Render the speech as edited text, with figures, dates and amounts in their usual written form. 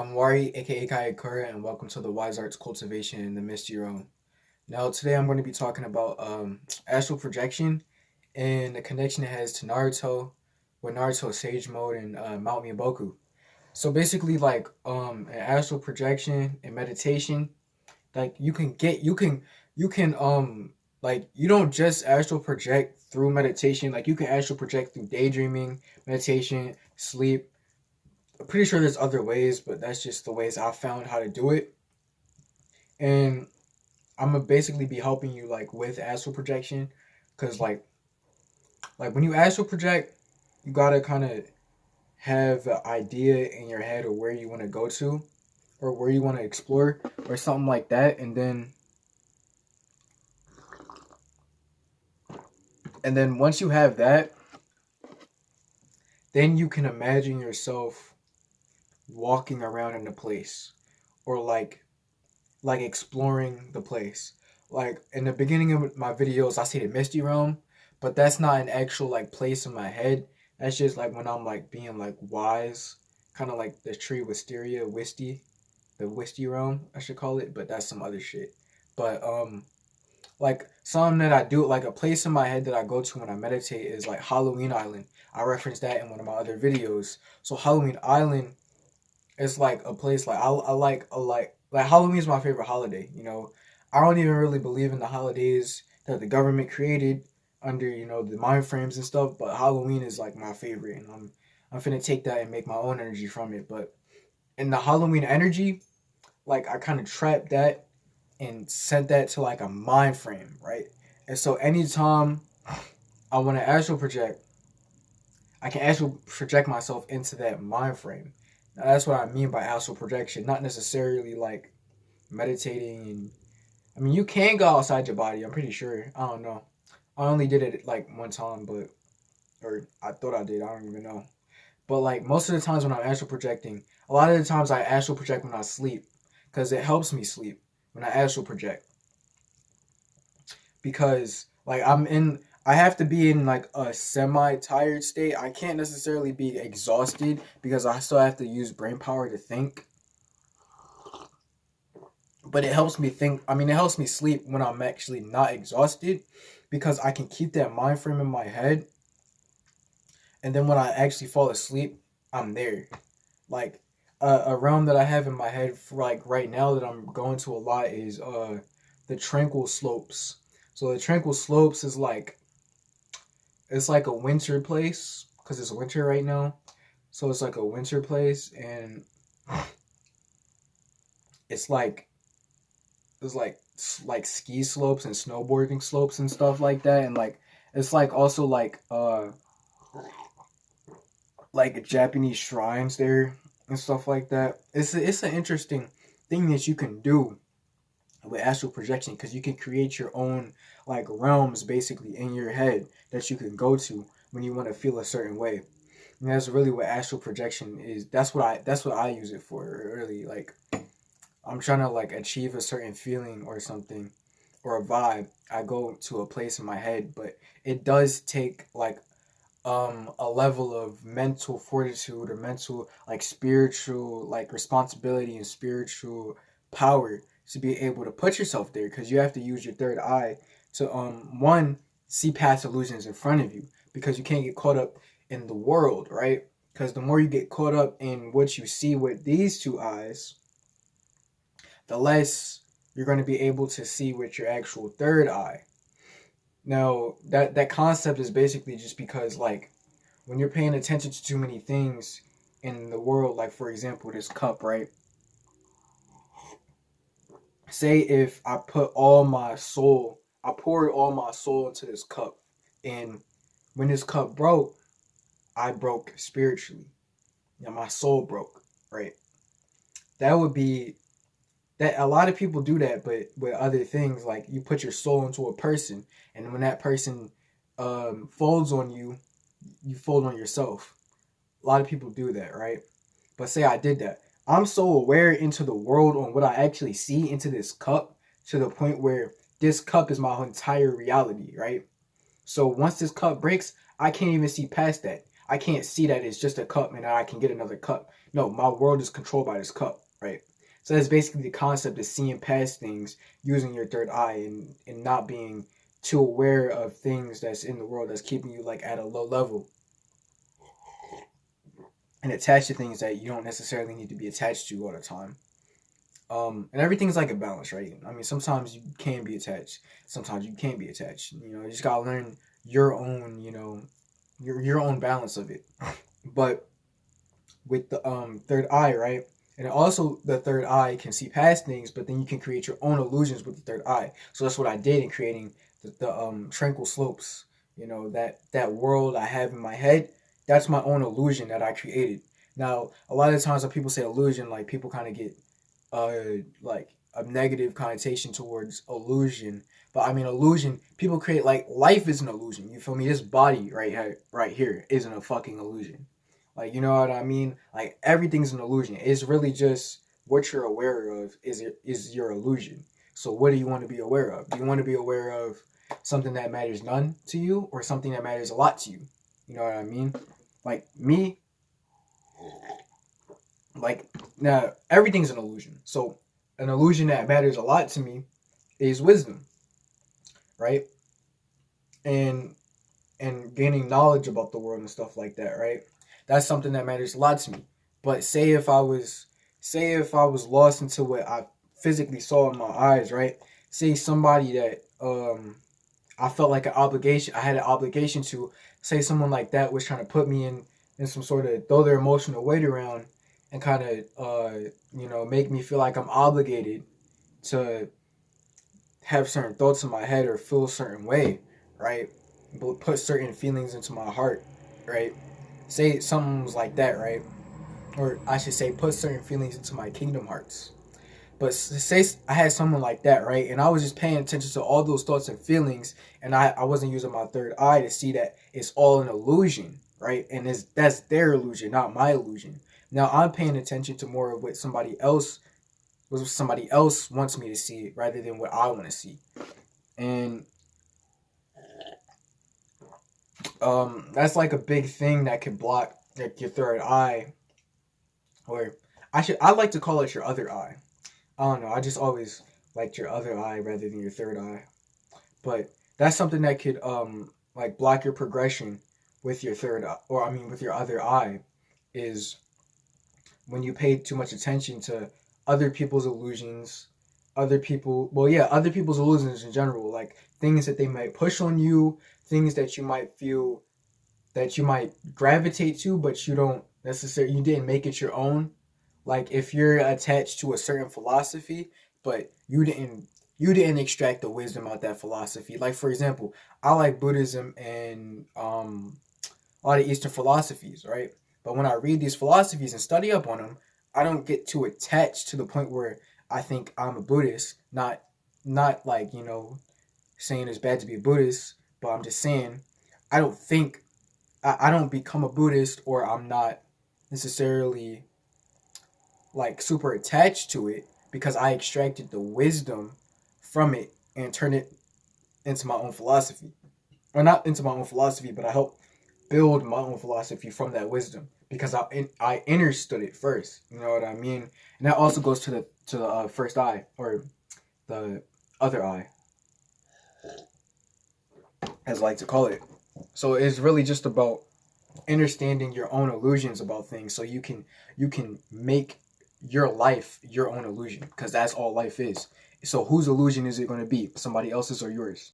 I'm Wari, aka Kayakura, and welcome to the Wise Arts Cultivation in the Misty Realm. Now, today I'm going to be talking about astral projection and the connection it has to Naruto, with Naruto Sage Mode and Mount Miyaboku. So basically, an astral projection and meditation, like you don't just astral project through meditation. Like you can astral project through daydreaming, meditation, sleep. I'm pretty sure there's other ways, but that's just the ways I found how to do it. And I'm gonna basically be helping you like with astral projection, because like when you astral project, you gotta kind of have an idea in your head of where you want to go to, or where you want to explore, or something like that, and then once you have that, then you can imagine yourself walking around in the place, or like exploring the place. Like in the beginning of my videos, I say the Misty Realm, but that's not an actual like place in my head. That's just like when I'm like being like wise, kind of like the tree wisteria, wisty, the wisty realm, I should call it. But that's some other shit. But like something that I do, like a place in my head that I go to when I meditate is like Halloween Island. I referenced that in one of my other videos. So Halloween Island, it's like a place like I like Halloween is my favorite holiday. I don't even really believe in the holidays that the government created under the mind frames and stuff, but Halloween is like my favorite, and I'm finna take that and make my own energy from it. But in the Halloween energy, like I kind of trapped that and sent that to like a mind frame, right? And so anytime I want to astral project, I can astral project myself into that mind frame. Now, that's what I mean by astral projection, not necessarily like meditating. And I mean, you can go outside your body. I'm pretty sure. I don't know. I only did it like one time, or I thought I did. I don't even know. But like most of the times when I'm astral projecting, a lot of the times I astral project when I sleep, because it helps me sleep when I astral project. Because like I have to be in like a semi tired state. I can't necessarily be exhausted because I still have to use brain power to think. But it helps me think. I mean, it helps me sleep when I'm actually not exhausted, because I can keep that mind frame in my head, and then when I actually fall asleep, I'm there. Like a realm that I have in my head for like right now that I'm going to a lot is the Tranquil Slopes. So the Tranquil Slopes is like, it's like a winter place because it's winter right now. So it's like a winter place, and it's like there's like ski slopes and snowboarding slopes and stuff like that, and like it's like also like Japanese shrines there and stuff like that. It's an interesting thing that you can do with astral projection, because you can create your own like realms basically in your head that you can go to when you want to feel a certain way. And that's really what astral projection is. That's what I use it for. Really, like I'm trying to like achieve a certain feeling or something, or a vibe. I go to a place in my head, but it does take like a level of mental fortitude, or mental like spiritual like responsibility and spiritual power to be able to put yourself there, because you have to use your third eye to one, see past illusions in front of you, because you can't get caught up in the world, right? Because the more you get caught up in what you see with these two eyes, the less you're going to be able to see with your actual third eye. Now, that concept is basically just because, like, when you're paying attention to too many things in the world, like, for example, this cup, right? Say if I poured all my soul into this cup, and when this cup broke, I broke spiritually. My soul broke, right? That would be that a lot of people do that, but with other things, like you put your soul into a person, and when that person folds on you, you fold on yourself. A lot of people do that, right? But say I did that, I'm so aware into the world on what I actually see into this cup, to the point where this cup is my entire reality, right? So once this cup breaks, I can't even see past that. I can't see that it's just a cup and I can get another cup. No, my world is controlled by this cup, right? So that's basically the concept of seeing past things using your third eye, and not being too aware of things that's in the world that's keeping you like at a low level, and attached to things that you don't necessarily need to be attached to all the time. And everything's like a balance, right? I mean, sometimes you can be attached, sometimes you can't be attached. You know, you just gotta learn your own, your own balance of it. But with the third eye, right? And also the third eye can see past things, but then you can create your own illusions with the third eye. So that's what I did in creating the tranquil slopes. You know, that world I have in my head, that's my own illusion that I created. Now, a lot of times when people say illusion, like people kind of get like a negative connotation towards illusion. But I mean, illusion, people create, like, life is an illusion. You feel me? This body right here isn't a fucking illusion. Like, you know what I mean? Like, everything's an illusion. It's really just what you're aware of is your illusion. So what do you want to be aware of? Do you want to be aware of something that matters none to you, or something that matters a lot to you? You know what I mean? Like me, like, now everything's an illusion. So an illusion that matters a lot to me is wisdom, right? And gaining knowledge about the world and stuff like that, right? That's something that matters a lot to me. But say if I was lost into what I physically saw in my eyes, right? Say somebody that I felt like I had an obligation to, say someone like that was trying to put me in some sort of, throw their emotional weight around, and kind of make me feel like I'm obligated to have certain thoughts in my head or feel a certain way, right? Put certain feelings into my heart, right? Say something was like that, right? Or I should say, put certain feelings into my kingdom hearts. But say I had someone like that, right? And I was just paying attention to all those thoughts and feelings, and I wasn't using my third eye to see that it's all an illusion, right? And that's their illusion, not my illusion. Now I'm paying attention to more of what somebody else wants me to see, rather than what I want to see. And that's like a big thing that could block, like, your third eye, or I like to call it your other eye. I don't know, I just always liked your other eye rather than your third eye. But that's something that could like block your progression with your third eye, or I mean with your other eye, is when you pay too much attention to other people's illusions, other people's illusions in general, like things that they might push on you, things that you might feel that you might gravitate to, but you didn't make it your own. Like if you're attached to a certain philosophy, but you didn't extract the wisdom out that philosophy. Like, for example, I like Buddhism and a lot of Eastern philosophies, right? But when I read these philosophies and study up on them, I don't get too attached to the point where I think I'm a Buddhist. Not like, saying it's bad to be a Buddhist, but I'm just saying I don't think I don't become a Buddhist, or I'm not necessarily like super attached to it, because I extracted the wisdom from it and turned it into my own philosophy. Or not into my own philosophy, but I helped build my own philosophy from that wisdom, because I understood it first. You know what I mean? And that also goes to the first eye, or the other eye, as I like to call it. So it's really just about understanding your own illusions about things, so you can make your life your own illusion, because that's all life is. So whose illusion is it going to be? Somebody else's or yours?